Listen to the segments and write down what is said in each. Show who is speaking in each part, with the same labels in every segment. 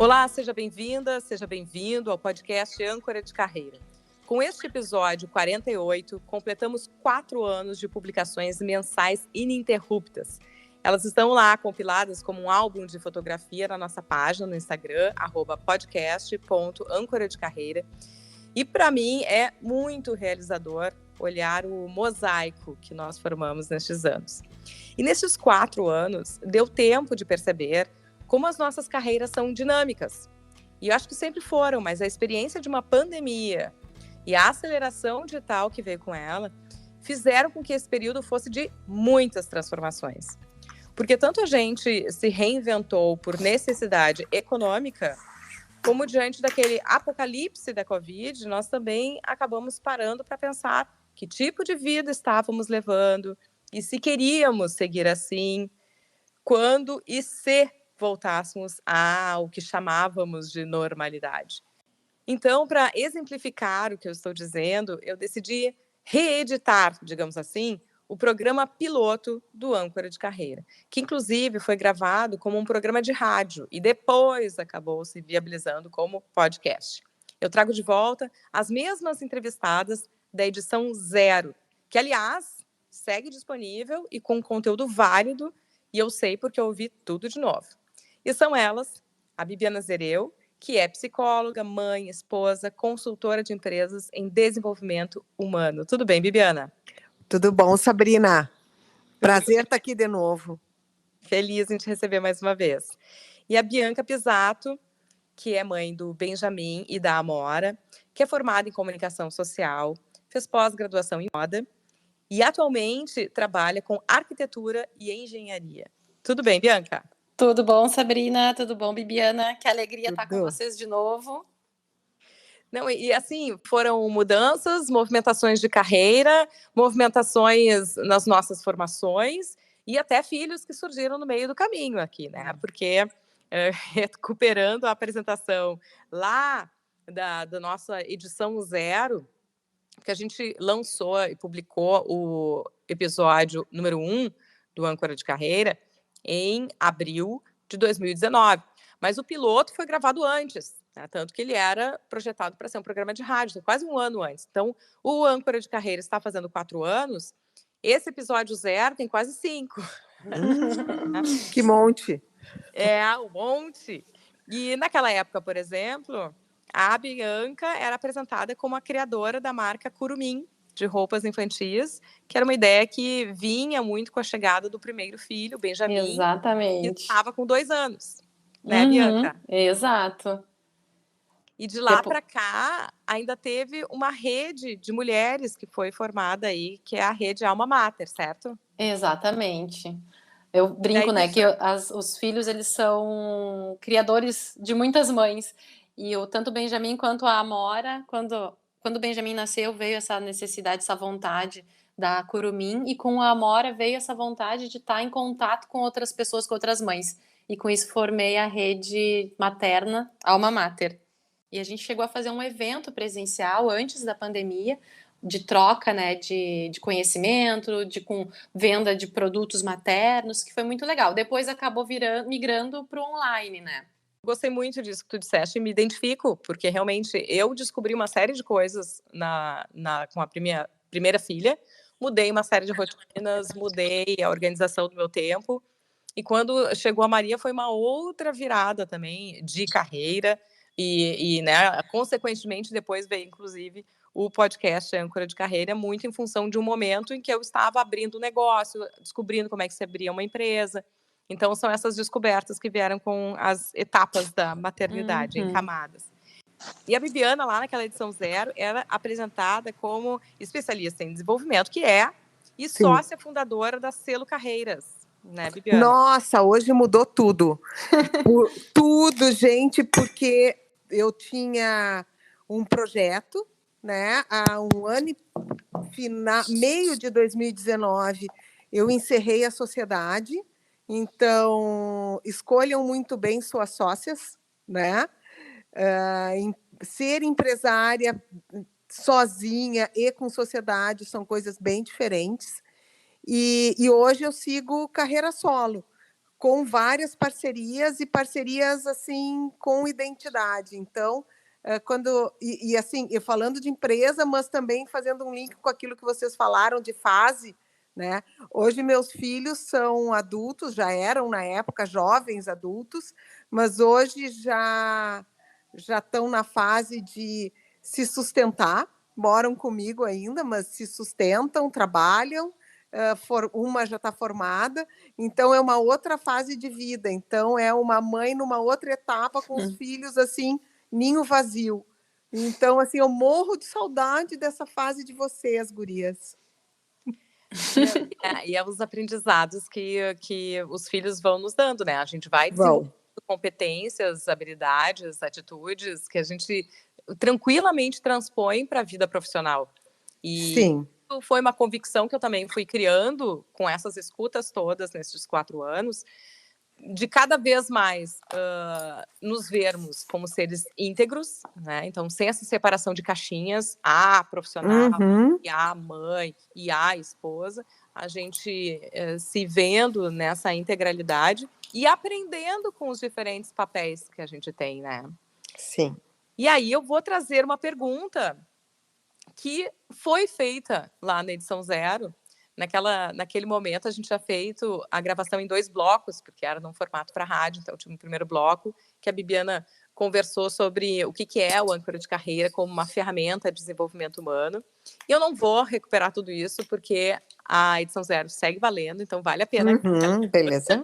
Speaker 1: Olá, seja bem-vinda, seja bem-vindo ao podcast Âncora de Carreira. Com este episódio 48, completamos 4 anos de publicações mensais ininterruptas. Elas estão lá compiladas como um álbum de fotografia na nossa página no Instagram, @podcast.ancoradecarreira. E para mim é muito realizador olhar o mosaico que nós formamos nestes anos. E nesses 4 anos, deu tempo de perceber como as nossas carreiras são dinâmicas. E eu acho que sempre foram, mas a experiência de uma pandemia e a aceleração digital que veio com ela fizeram com que esse período fosse de muitas transformações. Porque tanto a gente se reinventou por necessidade econômica, como diante daquele apocalipse da Covid, nós também acabamos parando para pensar que tipo de vida estávamos levando e se queríamos seguir assim, quando e se voltássemos ao que chamávamos de normalidade. Então, para exemplificar o que eu estou dizendo, eu decidi reeditar, digamos assim, o programa piloto do Âncora de Carreira, que inclusive foi gravado como um programa de rádio e depois acabou se viabilizando como podcast. Eu trago de volta as mesmas entrevistadas da edição 0, que, aliás, segue disponível e com conteúdo válido, e eu sei porque eu ouvi tudo de novo. E são elas, a Bibiana Zereu, que é psicóloga, mãe, esposa, consultora de empresas em desenvolvimento humano. Tudo bem, Bibiana?
Speaker 2: Tudo bom, Sabrina? Prazer estar aqui de novo.
Speaker 1: Feliz em te receber mais uma vez. E a Bianca Pisato, que é mãe do Benjamin e da Amora, que é formada em comunicação social, fez pós-graduação em moda e atualmente trabalha com arquitetura e engenharia. Tudo bem, Bianca?
Speaker 3: Tudo bom, Sabrina? Tudo bom, Bibiana? Que alegria estar com vocês de novo.
Speaker 1: Não, e assim, foram mudanças, movimentações de carreira, movimentações nas nossas formações e até filhos que surgiram no meio do caminho aqui, né? Porque, recuperando a apresentação lá da nossa edição 0, que a gente lançou e publicou o episódio número 1 do Âncora de Carreira em abril de 2019. Mas o piloto foi gravado antes, né? Tanto que ele era projetado para ser um programa de rádio, quase um ano antes. Então, o Âncora de Carreira está fazendo 4 anos, esse episódio 0 tem quase 5.
Speaker 2: Que monte!
Speaker 1: Um monte. E naquela época, por exemplo, a Bianca era apresentada como a criadora da marca Curumim, de roupas infantis, que era uma ideia que vinha muito com a chegada do primeiro filho, Benjamin.
Speaker 3: Exatamente.
Speaker 1: Que estava com 2 anos, né, Bianca?
Speaker 3: Exato.
Speaker 1: E de lá para cá, ainda teve uma rede de mulheres que foi formada aí, que é a rede Alma Mater, certo?
Speaker 3: Exatamente. Eu brinco, né, que os filhos, eles são criadores de muitas mães. E tanto o Benjamin quanto a Amora, quando o Benjamin nasceu, veio essa necessidade, essa vontade da Curumim, e com a Amora veio essa vontade de estar em contato com outras pessoas, com outras mães. E com isso formei a rede materna Alma Mater. E a gente chegou a fazer um evento presencial antes da pandemia, de troca, né, de conhecimento, com venda de produtos maternos, que foi muito legal. Depois acabou migrando para o online, né?
Speaker 1: Gostei muito disso que tu disseste e me identifico, porque realmente eu descobri uma série de coisas com a primeira filha, mudei uma série de rotinas, mudei a organização do meu tempo, e quando chegou a Maria foi uma outra virada também de carreira, e né, consequentemente depois veio inclusive o podcast Âncora de Carreira, muito em função de um momento em que eu estava abrindo um negócio, descobrindo como é que se abria uma empresa. Então, são essas descobertas que vieram com as etapas da maternidade em camadas. E a Bibiana, lá naquela edição 0, era apresentada como especialista em desenvolvimento, que é, e sócia fundadora da Selo Carreiras, né, Bibiana?
Speaker 2: Nossa, hoje mudou tudo. Tudo, gente, porque eu tinha um projeto, né, há um ano e meio de 2019, eu encerrei a sociedade. Então, escolham muito bem suas sócias, né? Ser empresária sozinha e com sociedade são coisas bem diferentes. E hoje eu sigo carreira solo, com várias parcerias e parcerias assim com identidade. Então, assim, eu falando de empresa, mas também fazendo um link com aquilo que vocês falaram de fase, né? Hoje meus filhos são adultos, já eram na época jovens adultos, mas hoje já estão na fase de se sustentar, moram comigo ainda, mas se sustentam, trabalham, uma já está formada, então é uma outra fase de vida, então é uma mãe numa outra etapa com os filhos, assim, ninho vazio. Então, assim, eu morro de saudade dessa fase de vocês, gurias.
Speaker 1: E é os aprendizados que os filhos vão nos dando, né? A gente vai desenvolvendo competências, habilidades, atitudes que a gente tranquilamente transpõe para a vida profissional. E
Speaker 2: Sim.
Speaker 1: foi uma convicção que eu também fui criando com essas escutas todas nesses 4 anos, de cada vez mais nos vermos como seres íntegros, né? Então, sem essa separação de caixinhas, a profissional, e a mãe, e a esposa, a gente se vendo nessa integralidade e aprendendo com os diferentes papéis que a gente tem, né?
Speaker 2: Sim.
Speaker 1: E aí eu vou trazer uma pergunta que foi feita lá na edição 0. Naquele momento, a gente tinha feito a gravação em 2 blocos, porque era num formato para rádio. Então, tinha um primeiro bloco que a Bibiana conversou sobre o que é o âncora de carreira como uma ferramenta de desenvolvimento humano. E eu não vou recuperar tudo isso, porque a edição 0 segue valendo, então vale a pena.
Speaker 2: Beleza.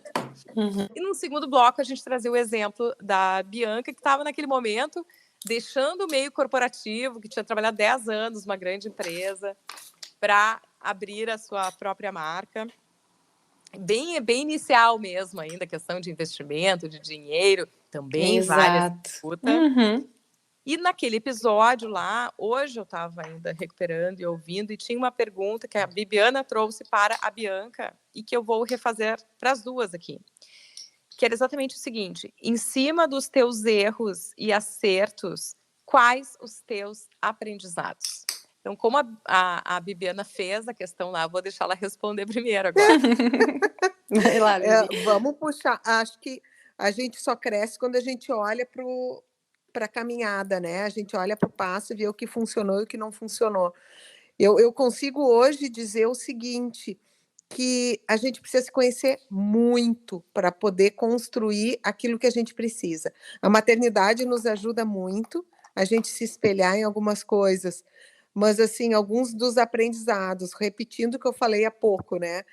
Speaker 1: E no segundo bloco, a gente trazia o exemplo da Bianca, que estava naquele momento deixando o meio corporativo, que tinha trabalhado 10 anos numa grande empresa, para abrir a sua própria marca. Bem inicial mesmo ainda, questão de investimento, de dinheiro, também vale essa disputa. E naquele episódio lá, hoje eu estava ainda recuperando e ouvindo, e tinha uma pergunta que a Bibiana trouxe para a Bianca, e que eu vou refazer para as duas aqui. Que era exatamente o seguinte: em cima dos teus erros e acertos, quais os teus aprendizados? Então, como a Bibiana fez a questão lá, vou deixar ela responder primeiro agora.
Speaker 3: Vai lá, Bibi.
Speaker 2: Vamos puxar. Acho que a gente só cresce quando a gente olha para a caminhada, né? A gente olha para o passo e vê o que funcionou e o que não funcionou. Eu consigo hoje dizer o seguinte, que a gente precisa se conhecer muito para poder construir aquilo que a gente precisa. A maternidade nos ajuda muito a gente se espelhar em algumas coisas, mas, assim, alguns dos aprendizados, repetindo o que eu falei há pouco, né?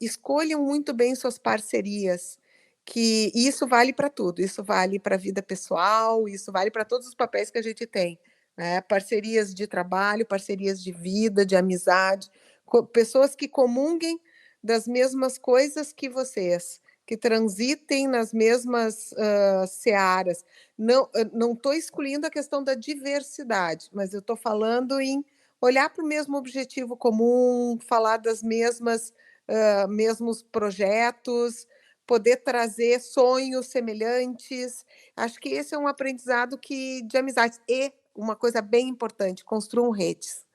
Speaker 2: Escolham muito bem suas parcerias, que isso vale para tudo, isso vale para a vida pessoal, isso vale para todos os papéis que a gente tem, né? Parcerias de trabalho, parcerias de vida, de amizade, pessoas que comunguem das mesmas coisas que vocês, que transitem nas mesmas searas. Não estou excluindo a questão da diversidade, mas eu estou falando em olhar para o mesmo objetivo comum, falar das mesmos projetos, poder trazer sonhos semelhantes. Acho que esse é um aprendizado de amizade. E uma coisa bem importante, construam redes.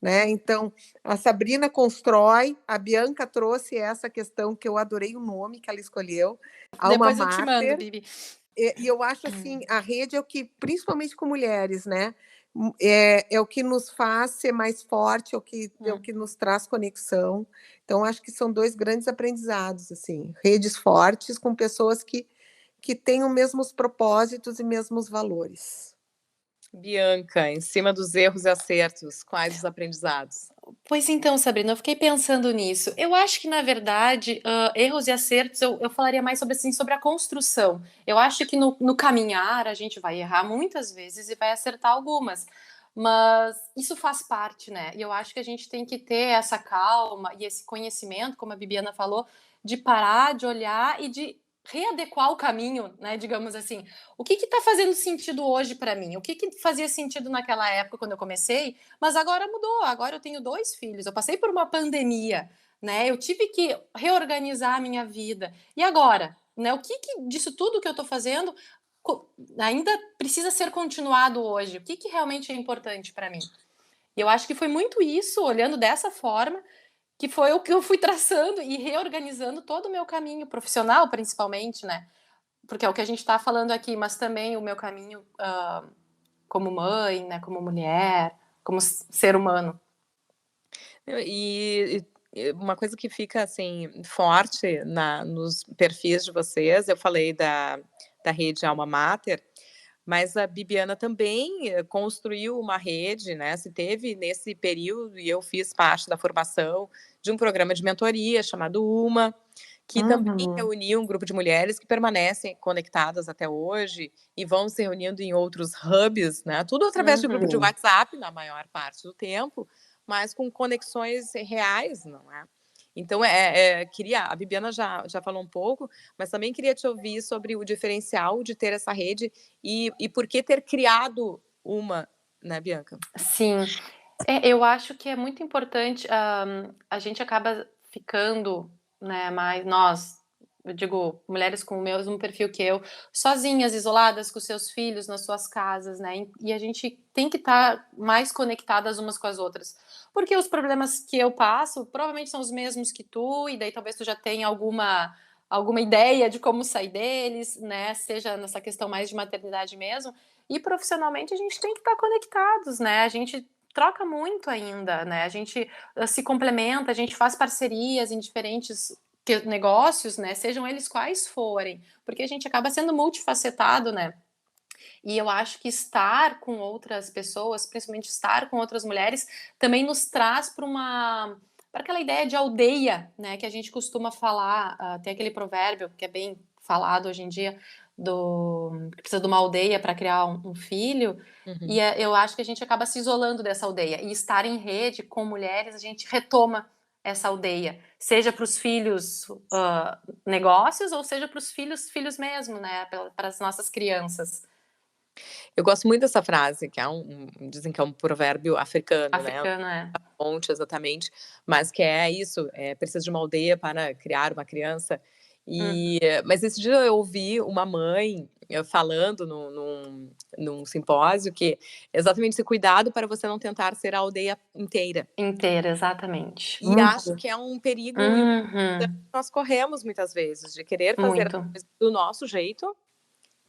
Speaker 2: Né? Então, a Sabrina constrói, a Bianca trouxe essa questão que eu adorei o nome que ela escolheu.
Speaker 3: Depois eu te mando, Bibi.
Speaker 2: E eu acho assim, a rede é o que, principalmente com mulheres, né? É o que nos faz ser mais forte, é o que nos traz conexão. Então, acho que são 2 grandes aprendizados, assim, redes fortes com pessoas que têm os mesmos propósitos e mesmos valores.
Speaker 1: Bianca, em cima dos erros e acertos, quais os aprendizados?
Speaker 3: Pois então, Sabrina, eu fiquei pensando nisso. Eu acho que, na verdade, erros e acertos, eu falaria mais sobre, assim, sobre a construção. Eu acho que no caminhar a gente vai errar muitas vezes e vai acertar algumas. Mas isso faz parte, né? E eu acho que a gente tem que ter essa calma e esse conhecimento, como a Bibiana falou, de parar, de olhar e de readequar o caminho, né? Digamos assim, o que está fazendo sentido hoje para mim? O que fazia sentido naquela época quando eu comecei? Mas agora mudou. Agora eu tenho 2 filhos. Eu passei por uma pandemia, né? Eu tive que reorganizar a minha vida. E agora, né? O que disso tudo que eu estou fazendo ainda precisa ser continuado hoje? O que realmente é importante para mim? E eu acho que foi muito isso, olhando dessa forma, que foi o que eu fui traçando e reorganizando todo o meu caminho profissional, principalmente, né? Porque é o que a gente está falando aqui, mas também o meu caminho como mãe, né? Como mulher, como ser humano.
Speaker 1: E uma coisa que fica assim forte nos perfis de vocês, eu falei da rede Alma Mater, mas a Bibiana também construiu uma rede, né? Se teve nesse período, e eu fiz parte da formação de um programa de mentoria chamado UMA, que também reuniu um grupo de mulheres que permanecem conectadas até hoje e vão se reunindo em outros hubs, né? Tudo através de grupo de WhatsApp, na maior parte do tempo, mas com conexões reais, não é? Então, a Bibiana já falou um pouco, mas também queria te ouvir sobre o diferencial de ter essa rede e por que ter criado uma, né, Bianca?
Speaker 3: Sim, eu acho que é muito importante, a gente acaba ficando, né, eu digo, mulheres com o mesmo perfil que eu, sozinhas, isoladas com seus filhos nas suas casas, né, e a gente tem que estar mais conectadas umas com as outras, porque os problemas que eu passo provavelmente são os mesmos que tu, e daí talvez tu já tenha alguma ideia de como sair deles, né, seja nessa questão mais de maternidade mesmo, e profissionalmente a gente tem que estar conectados, né, a gente troca muito ainda, né? A gente se complementa, a gente faz parcerias em diferentes negócios, né? Sejam eles quais forem, porque a gente acaba sendo multifacetado, né? E eu acho que estar com outras pessoas, principalmente estar com outras mulheres, também nos traz para aquela ideia de aldeia, né? Que a gente costuma falar, tem aquele provérbio que é bem falado hoje em dia, que precisa de uma aldeia para criar um filho, e eu acho que a gente acaba se isolando dessa aldeia. E estar em rede com mulheres, a gente retoma essa aldeia, seja para os filhos negócios, ou seja para os filhos mesmo, né? Para as nossas crianças.
Speaker 1: Eu gosto muito dessa frase, que dizem que é um provérbio africano, né?
Speaker 3: Africano,
Speaker 1: Ponte, exatamente, mas que é isso, precisa de uma aldeia para criar uma criança. Mas esse dia eu ouvi uma mãe falando num simpósio que exatamente esse cuidado para você não tentar ser a aldeia inteira.
Speaker 3: Inteira, exatamente.
Speaker 1: E acho que é um perigo que nós corremos muitas vezes, de querer fazer
Speaker 3: Muito.
Speaker 1: do nosso jeito,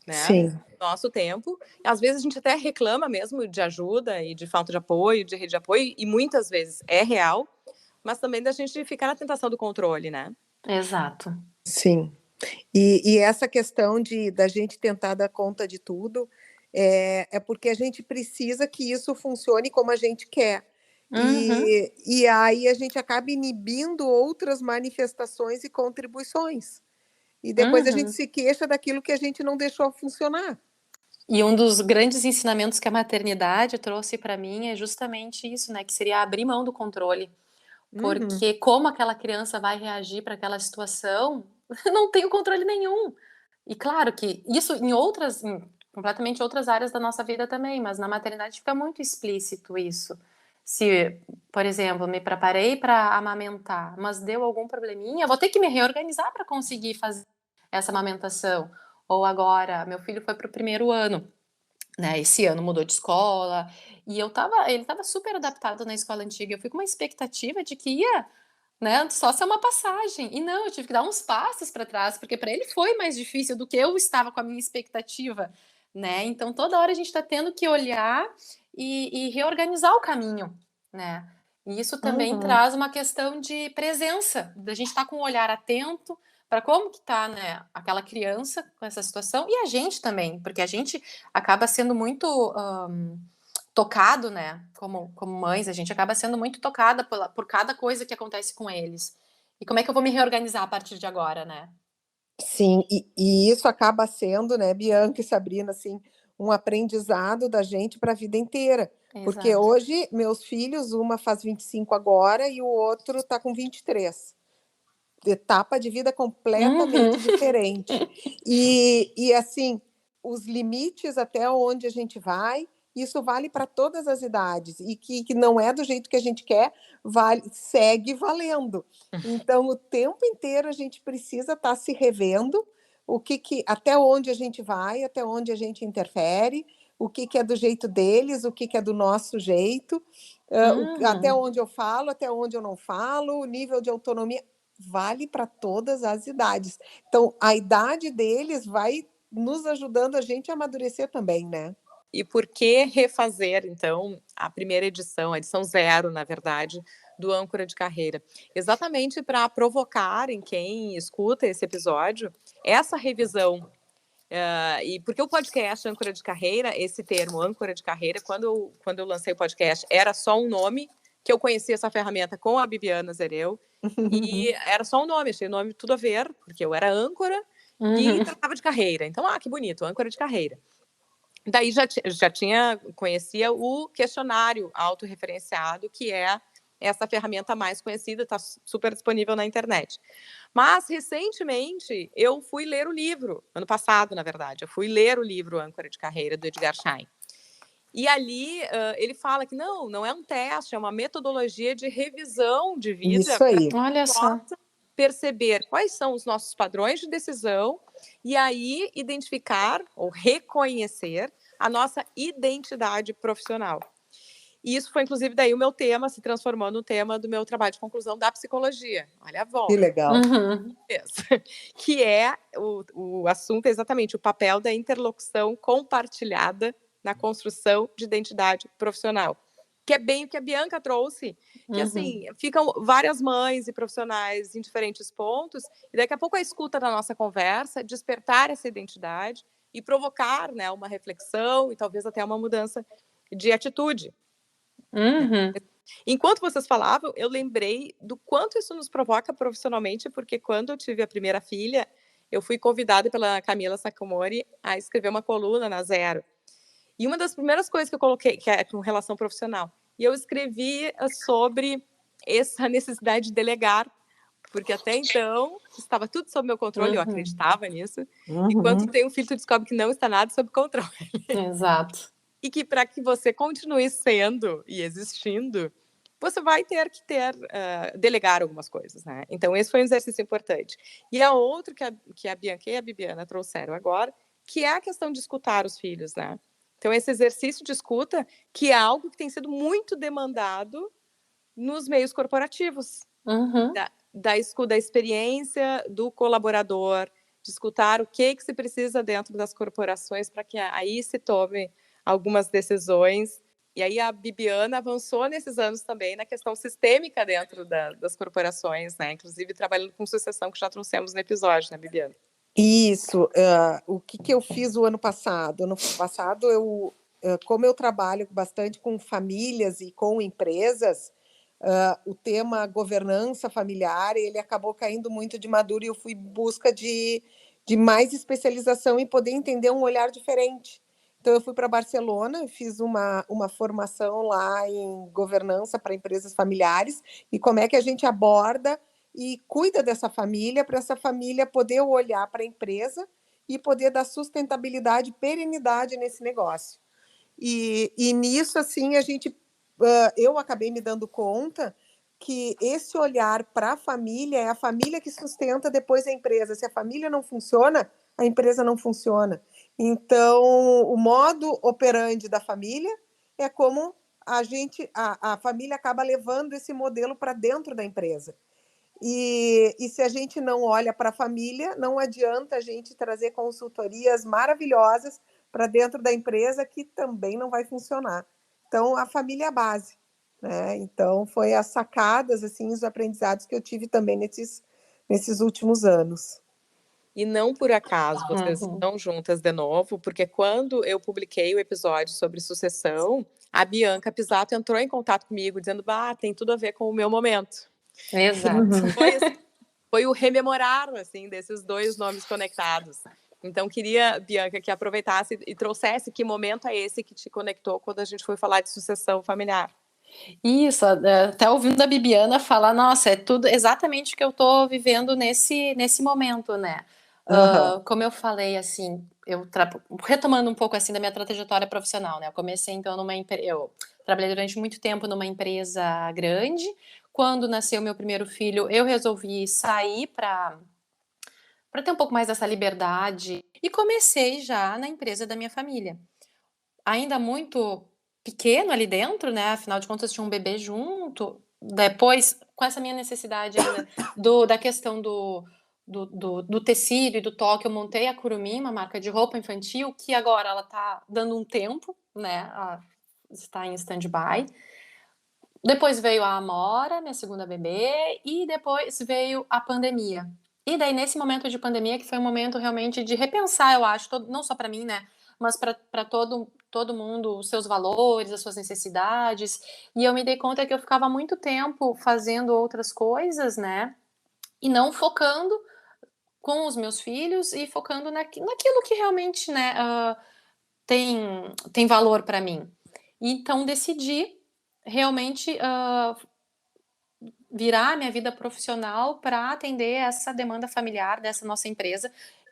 Speaker 1: né?
Speaker 2: Sim.
Speaker 1: Nosso tempo. Às vezes a gente até reclama mesmo de ajuda e de falta de apoio, de rede de apoio, e muitas vezes é real, mas também da gente ficar na tentação do controle, né?
Speaker 3: Exato.
Speaker 2: Sim. E essa questão da gente tentar dar conta de tudo é porque a gente precisa que isso funcione como a gente quer. E aí a gente acaba inibindo outras manifestações e contribuições. E depois a gente se queixa daquilo que a gente não deixou funcionar.
Speaker 3: E um dos grandes ensinamentos que a maternidade trouxe para mim é justamente isso, né? Que seria abrir mão do controle. Porque como aquela criança vai reagir para aquela situação, não tenho controle nenhum. E claro que isso em completamente outras áreas da nossa vida também, mas na maternidade fica muito explícito isso. Se, por exemplo, me preparei para amamentar, mas deu algum probleminha, vou ter que me reorganizar para conseguir fazer essa amamentação. Ou agora, meu filho foi para o 1º ano, né? Esse ano mudou de escola e ele estava super adaptado na escola antiga. Eu fui com uma expectativa de que ia, né, só ser uma passagem. E não, eu tive que dar uns passos para trás, porque para ele foi mais difícil do que eu estava com a minha expectativa, né? Então toda hora a gente está tendo que olhar e reorganizar o caminho, né? E isso também traz uma questão de presença, da gente estar com um olhar atento para como que tá, né, aquela criança com essa situação e a gente também, porque a gente acaba sendo muito tocado, né, como mães, a gente acaba sendo muito tocada por cada coisa que acontece com eles. E como é que eu vou me reorganizar a partir de agora, né?
Speaker 2: Sim, e isso acaba sendo, né, Bianca e Sabrina, assim, um aprendizado da gente para a vida inteira. Porque
Speaker 3: Exato.
Speaker 2: hoje, meus filhos, uma faz 25 agora e o outro está com 23. Etapa de vida completamente diferente. E, assim, os limites até onde a gente vai, isso vale para todas as idades. E que não é do jeito que a gente quer, segue valendo. Então, o tempo inteiro a gente precisa estar se revendo, até onde a gente vai, até onde a gente interfere, o que que é do jeito deles, o que que é do nosso jeito, até onde eu falo, até onde eu não falo, o nível de autonomia vale para todas as idades. Então, a idade deles vai nos ajudando a gente a amadurecer também, né?
Speaker 1: E por que refazer, então, a primeira edição, a edição 0, na verdade, do Âncora de Carreira? Exatamente para provocar em quem escuta esse episódio essa revisão. E porque o podcast Âncora de Carreira, esse termo Âncora de Carreira, quando eu lancei o podcast, era só um nome, que eu conheci essa ferramenta com a Bibiana Zereu, e era só um nome, achei o nome tudo a ver, porque eu era âncora e tratava de carreira. Então, que bonito, Âncora de Carreira. Daí conhecia o questionário autorreferenciado, que é essa ferramenta mais conhecida, está super disponível na internet. Mas, recentemente, eu fui ler o livro, ano passado, na verdade, eu fui ler o livro Âncora de Carreira, do Edgar Schein. E ali ele fala que não é um teste, é uma metodologia de revisão de vida.
Speaker 2: Isso aí.
Speaker 3: Olha só.
Speaker 1: Perceber quais são os nossos padrões de decisão e aí identificar ou reconhecer a nossa identidade profissional. E isso foi, inclusive, daí o meu tema se transformou no tema do meu trabalho de conclusão da psicologia. Olha a volta.
Speaker 2: Que legal.
Speaker 1: Que é o assunto exatamente o papel da interlocução compartilhada na construção de identidade profissional. Que é bem o que a Bianca trouxe, que assim, ficam várias mães e profissionais em diferentes pontos, e daqui a pouco a escuta da nossa conversa, despertar essa identidade e provocar, né, uma reflexão e talvez até uma mudança de atitude. Enquanto vocês falavam, eu lembrei do quanto isso nos provoca profissionalmente, porque quando eu tive a primeira filha, eu fui convidada pela Camila Sacomori a escrever uma coluna na Zero. E uma das primeiras coisas que eu coloquei, que é com relação profissional, e eu escrevi sobre essa necessidade de delegar, porque até então estava tudo sob meu controle, eu acreditava nisso, e quando tu tem um filho, tu descobre que não está nada sob controle.
Speaker 3: Exato.
Speaker 1: E que para que você continue sendo e existindo, você vai ter que delegar algumas coisas, né? Então, esse foi um exercício importante. E a outra que a Bianca e a Bibiana trouxeram agora, que é a questão de escutar os filhos, né? Então, esse exercício de escuta, que é algo que tem sido muito demandado nos meios corporativos. Da experiência do colaborador, de escutar o que se precisa dentro das corporações para que aí se tome algumas decisões. E aí a Bibiana avançou nesses anos também na questão sistêmica dentro das corporações, né? Inclusive trabalhando com sucessão, que já trouxemos no episódio, né, Bibiana?
Speaker 2: Isso. O que eu fiz o ano passado? Ano passado, como eu trabalho bastante com famílias e com empresas, o tema governança familiar, ele acabou caindo muito de maduro e eu fui em busca de mais especialização e poder entender um olhar diferente. Então, eu fui para Barcelona, fiz uma formação lá em governança para empresas familiares e como é que a gente aborda e cuida dessa família, para essa família poder olhar para a empresa e poder dar sustentabilidade, perenidade nesse negócio. E nisso, assim, eu acabei me dando conta que esse olhar para a família é a família que sustenta depois a empresa. Se a família não funciona, a empresa não funciona. Então, o modo operandi da família é como a família acaba levando esse modelo para dentro da empresa. E se a gente não olha para a família, não adianta a gente trazer consultorias maravilhosas para dentro da empresa que também não vai funcionar. Então, a família é a base, né? Então, foi as sacadas, assim, os aprendizados que eu tive também nesses últimos anos.
Speaker 1: E não por acaso vocês estão juntas de novo, porque quando eu publiquei o episódio sobre sucessão, a Bianca Pisato entrou em contato comigo, dizendo, tem tudo a ver com o meu momento.
Speaker 3: Exato.
Speaker 1: Foi o rememorar, assim, desses dois nomes conectados. Então, queria, Bianca, que aproveitasse e trouxesse que momento é esse que te conectou quando a gente foi falar de sucessão familiar.
Speaker 3: Isso, até ouvindo a Bibiana falar, nossa, é tudo exatamente o que eu estou vivendo nesse momento, né? Como eu falei, assim, retomando um pouco assim da minha trajetória profissional, né? Eu comecei então eu trabalhei durante muito tempo numa empresa grande. Quando nasceu meu primeiro filho, eu resolvi sair para ter um pouco mais dessa liberdade e comecei já na empresa da minha família. ainda muito pequeno ali dentro, né? Afinal de contas, tinha um bebê junto. Depois, com essa minha necessidade ainda da questão do tecido e do toque, eu montei a Curumim, uma marca de roupa infantil, que agora ela tá dando um tempo, né? Está em stand-by. Depois veio a Amora, minha segunda bebê, e depois veio a pandemia. E daí, nesse momento de pandemia, que foi um momento realmente de repensar, eu acho, não só para mim, né? Mas para todo mundo, os seus valores, as suas necessidades. E eu me dei conta que eu ficava muito tempo fazendo outras coisas, né? E não focando com os meus filhos e focando naquilo que realmente, né, tem valor para mim. Então, decidi realmente virar minha vida profissional para atender essa demanda familiar dessa nossa empresa,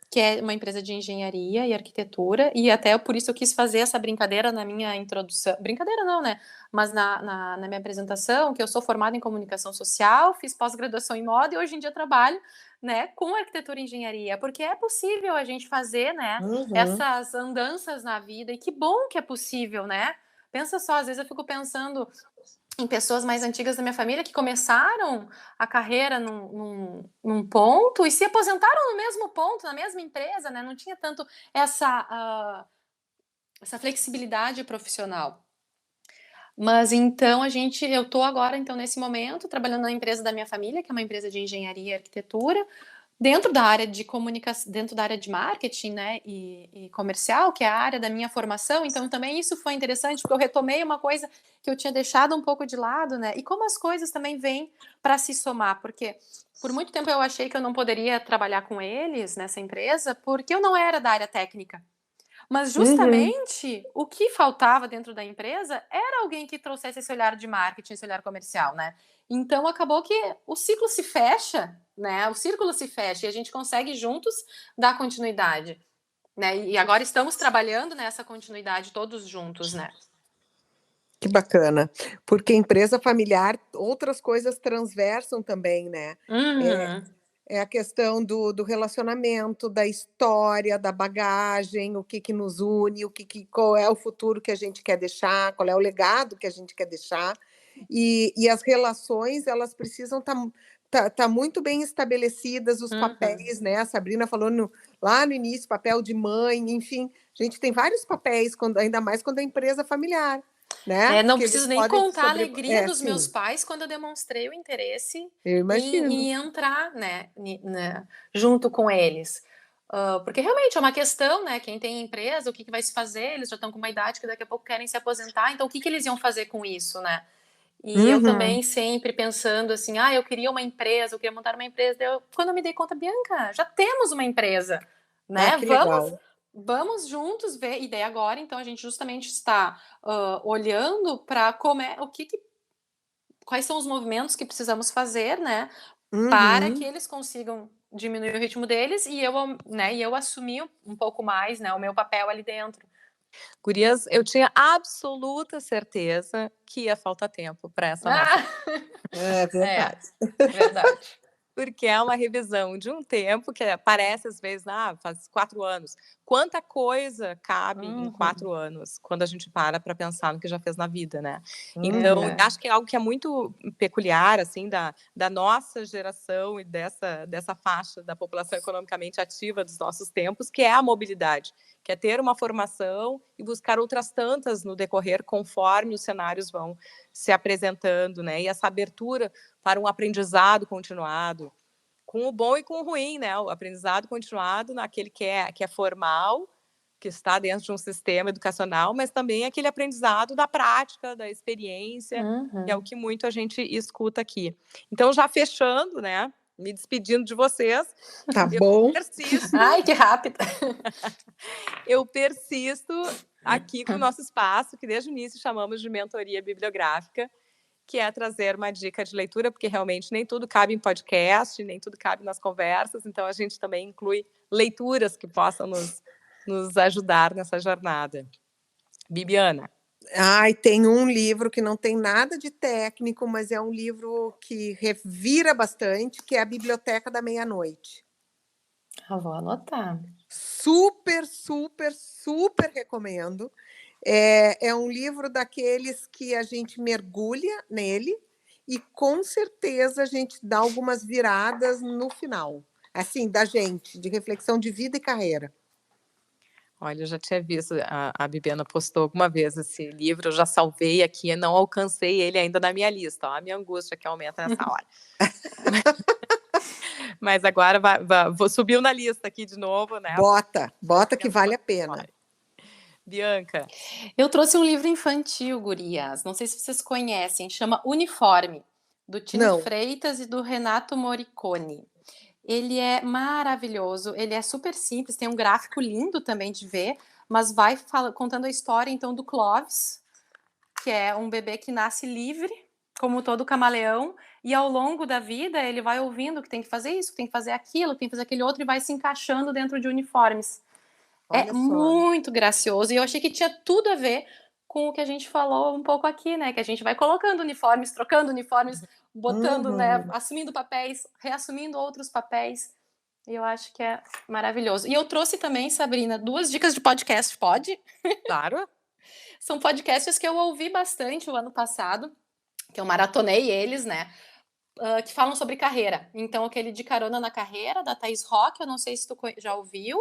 Speaker 3: que é uma empresa de engenharia e arquitetura, e até por isso eu quis fazer essa brincadeira na minha introdução. Brincadeira não, né? Mas na minha apresentação, que eu sou formada em comunicação social, fiz pós-graduação em moda e hoje em dia trabalho, né, com arquitetura e engenharia, porque é possível a gente fazer, né, essas andanças na vida, e que bom que é possível, né? Pensa só, às vezes eu fico pensando em pessoas mais antigas da minha família que começaram a carreira num ponto e se aposentaram no mesmo ponto, na mesma empresa, né? Não tinha tanto essa flexibilidade profissional. Mas então eu tô agora, então, nesse momento, trabalhando na empresa da minha família, que é uma empresa de engenharia e arquitetura, dentro da área de comunicação, dentro da área de marketing, né, e comercial, que é a área da minha formação. Então também isso foi interessante, porque eu retomei uma coisa que eu tinha deixado um pouco de lado, né, e como as coisas também vêm para se somar, porque por muito tempo eu achei que eu não poderia trabalhar com eles nessa empresa, porque eu não era da área técnica. Mas justamente o que faltava dentro da empresa era alguém que trouxesse esse olhar de marketing, esse olhar comercial, né? Então acabou que o ciclo se fecha, né? O círculo se fecha e a gente consegue juntos dar continuidade, né? E agora estamos trabalhando nessa continuidade todos juntos, né?
Speaker 2: Que bacana, porque empresa familiar, outras coisas transversam também, né? É a questão do relacionamento, da história, da bagagem, o que nos une, qual é o futuro que a gente quer deixar, qual é o legado que a gente quer deixar. E as relações, elas precisam tá muito bem estabelecidas, os papéis, né? A Sabrina falou lá no início, papel de mãe, enfim. A gente tem vários papéis, ainda mais quando é empresa familiar. Né?
Speaker 3: Não preciso nem contar a alegria dos meus pais quando eu demonstrei o interesse em entrar, né, junto com eles. Porque realmente é uma questão, né? Quem tem empresa, o que vai se fazer? Eles já estão com uma idade que daqui a pouco querem se aposentar, então o que eles iam fazer com isso, né? E eu também sempre pensando assim, eu queria uma empresa, eu queria montar uma empresa. Quando eu me dei conta, Bianca, já temos uma empresa, né? Vamos juntos ver. E daí agora, então, a gente justamente está olhando para quais são os movimentos que precisamos fazer, né? Para que eles consigam diminuir o ritmo deles e eu assumir um pouco mais, né, o meu papel ali dentro.
Speaker 1: Gurias, eu tinha absoluta certeza que ia faltar tempo para essa nossa.
Speaker 2: É verdade.
Speaker 3: Verdade.
Speaker 1: Porque é uma revisão de um tempo que parece, às vezes, faz 4 anos. Quanta coisa cabe em 4 anos, quando a gente para pensar no que já fez na vida, né? Então, acho que é algo que é muito peculiar, assim, da nossa geração e dessa faixa da população economicamente ativa dos nossos tempos, que é a mobilidade, que é ter uma formação e buscar outras tantas no decorrer, conforme os cenários vão se apresentando, né? E essa abertura para um aprendizado continuado, com o bom e com o ruim, né? O aprendizado continuado naquele que é formal, que está dentro de um sistema educacional, mas também aquele aprendizado da prática, da experiência, que é o que muito a gente escuta aqui. Então, já fechando, né? Me despedindo de vocês.
Speaker 2: Tá bom.
Speaker 1: Persisto.
Speaker 3: Ai, que rápido!
Speaker 1: Eu persisto aqui com o nosso espaço, que desde o início chamamos de mentoria bibliográfica, que é trazer uma dica de leitura, porque realmente nem tudo cabe em podcast, nem tudo cabe nas conversas, então a gente também inclui leituras que possam nos ajudar nessa jornada. Bibiana.
Speaker 2: Tem um livro que não tem nada de técnico, mas é um livro que revira bastante, que é a Biblioteca da Meia-Noite.
Speaker 3: Vou anotar.
Speaker 2: Super, super, super recomendo. É um livro daqueles que a gente mergulha nele e com certeza a gente dá algumas viradas no final, assim, da gente, de reflexão de vida e carreira.
Speaker 1: Olha, eu já tinha visto, a Bibiana postou alguma vez esse livro, eu já salvei aqui, não alcancei ele ainda na minha lista, ó, a minha angústia que aumenta nessa hora. Mas agora subiu na lista aqui de novo, né?
Speaker 2: Bota que vale a pena.
Speaker 1: Bianca.
Speaker 3: Eu trouxe um livro infantil, gurias. Não sei se vocês conhecem. Chama Uniforme, do Tino Freitas e do Renato Morricone. Ele é maravilhoso. Ele é super simples. Tem um gráfico lindo também de ver. Mas vai contando a história, então, do Clovis, que é um bebê que nasce livre, como todo camaleão. E ao longo da vida, ele vai ouvindo que tem que fazer isso, que tem que fazer aquilo, que tem que fazer aquele outro. E vai se encaixando dentro de uniformes. É muito gracioso, e eu achei que tinha tudo a ver com o que a gente falou um pouco aqui, né? Que a gente vai colocando uniformes, trocando uniformes, botando, né? Assumindo papéis, reassumindo outros papéis. E eu acho que é maravilhoso. E eu trouxe também, Sabrina, 2 dicas de podcast, pode?
Speaker 1: Claro.
Speaker 3: São podcasts que eu ouvi bastante o ano passado, que eu maratonei eles, né? Que falam sobre carreira. Então, aquele de Carona na Carreira, da Thaís Roque, eu não sei se tu já ouviu.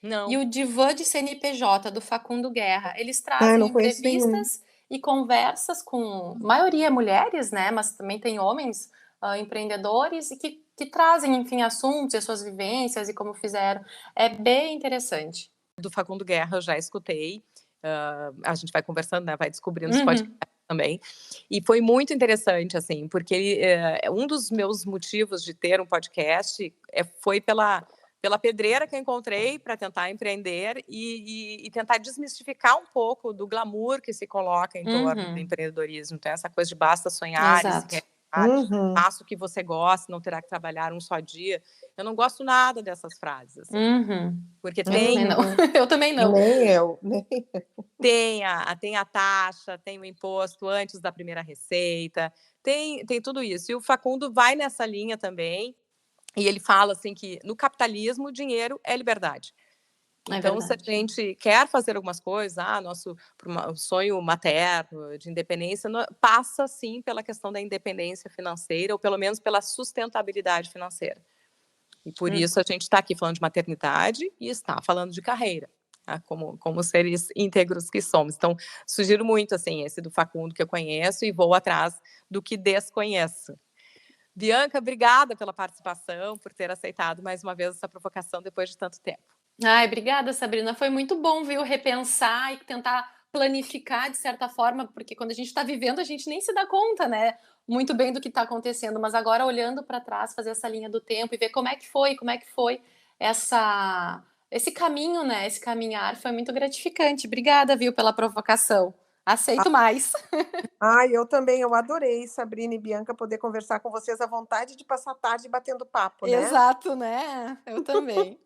Speaker 1: Não.
Speaker 3: E o Divã de CNPJ, do Facundo Guerra. Eles trazem entrevistas e conversas com, maioria mulheres, né? Mas também tem homens empreendedores e que trazem, enfim, assuntos e as suas vivências e como fizeram. É bem interessante.
Speaker 1: Do Facundo Guerra eu já escutei. A gente vai conversando, né? Vai descobrindo os podcasts também. E foi muito interessante, assim, porque um dos meus motivos de ter um podcast foi pela pedreira que eu encontrei para tentar empreender e tentar desmistificar um pouco do glamour que se coloca em torno do empreendedorismo. Então, essa coisa de basta sonhar, faça o que você gosta, não terá que trabalhar um só dia. Eu não gosto nada dessas frases. Assim, porque
Speaker 3: eu também não.
Speaker 2: Nem eu.
Speaker 1: Tem a taxa, tem o imposto antes da primeira receita, tem tudo isso. E o Facundo vai nessa linha também. E ele fala assim que no capitalismo o dinheiro é liberdade. Então, se a gente quer fazer algumas coisas, nosso sonho materno de independência passa sim pela questão da independência financeira, ou pelo menos pela sustentabilidade financeira. E por isso a gente está aqui falando de maternidade e está falando de carreira, tá? Como seres íntegros que somos. Então, sugiro muito assim, esse do Facundo que eu conheço e vou atrás do que desconheço. Bianca, obrigada pela participação, por ter aceitado mais uma vez essa provocação depois de tanto tempo.
Speaker 3: Ai, obrigada, Sabrina. Foi muito bom, viu? Repensar e tentar planificar de certa forma, porque quando a gente está vivendo, a gente nem se dá conta, né? Muito bem do que está acontecendo, mas agora olhando para trás, fazer essa linha do tempo e ver como é que foi esse caminho, né? Esse caminhar foi muito gratificante. Obrigada, viu, pela provocação. Aceito mais.
Speaker 2: Eu também, eu adorei, Sabrina e Bianca, poder conversar com vocês à vontade de passar a tarde batendo papo, né?
Speaker 3: Exato, né? Eu também.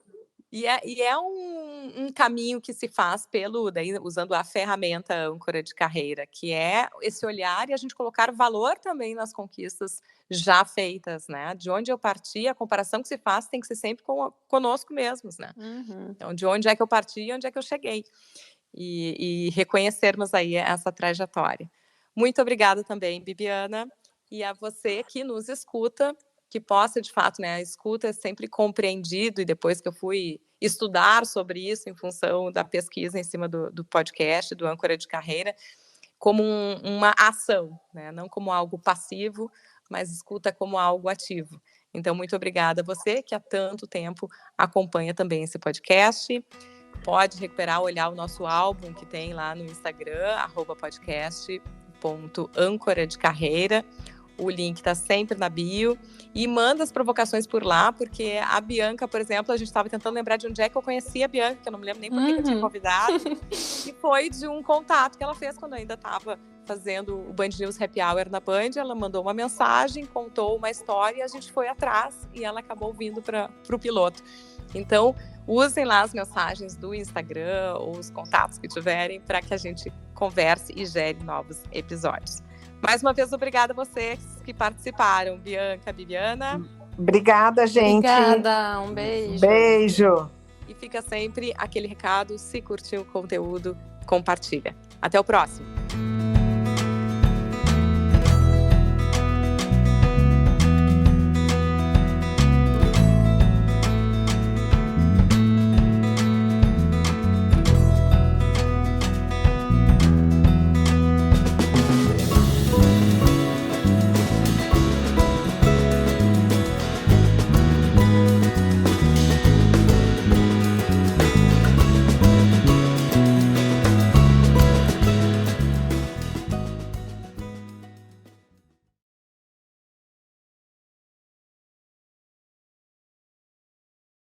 Speaker 1: E é um caminho que se faz usando a ferramenta âncora de carreira, que é esse olhar e a gente colocar valor também nas conquistas já feitas, né? De onde eu parti, a comparação que se faz tem que ser sempre conosco mesmos, né? Então, de onde é que eu parti e onde é que eu cheguei. E reconhecermos aí essa trajetória. Muito obrigada também, Bibiana, e a você que nos escuta, que possa, de fato, né, a escuta é sempre compreendido, e depois que eu fui estudar sobre isso, em função da pesquisa em cima do podcast, do Âncora de Carreira, como uma ação, né, não como algo passivo, mas escuta como algo ativo. Então, muito obrigada a você que há tanto tempo acompanha também esse podcast. Pode recuperar, olhar o nosso álbum que tem lá no Instagram, @podcast.âncora de carreira. O link está sempre na bio. E manda as provocações por lá, porque a Bianca, por exemplo, a gente estava tentando lembrar de onde é que eu conheci a Bianca, que eu não me lembro nem por que eu tinha convidado. E foi de um contato que ela fez quando eu ainda estava fazendo o Band News Happy Hour na Band. Ela mandou uma mensagem, contou uma história e a gente foi atrás e ela acabou vindo para o piloto. Então, usem lá as mensagens do Instagram ou os contatos que tiverem para que a gente converse e gere novos episódios. Mais uma vez, obrigada a vocês que participaram. Bianca, Bibiana.
Speaker 2: Obrigada, gente.
Speaker 3: Obrigada, um beijo.
Speaker 2: Beijo.
Speaker 1: E fica sempre aquele recado, se curtiu o conteúdo, compartilha. Até o próximo!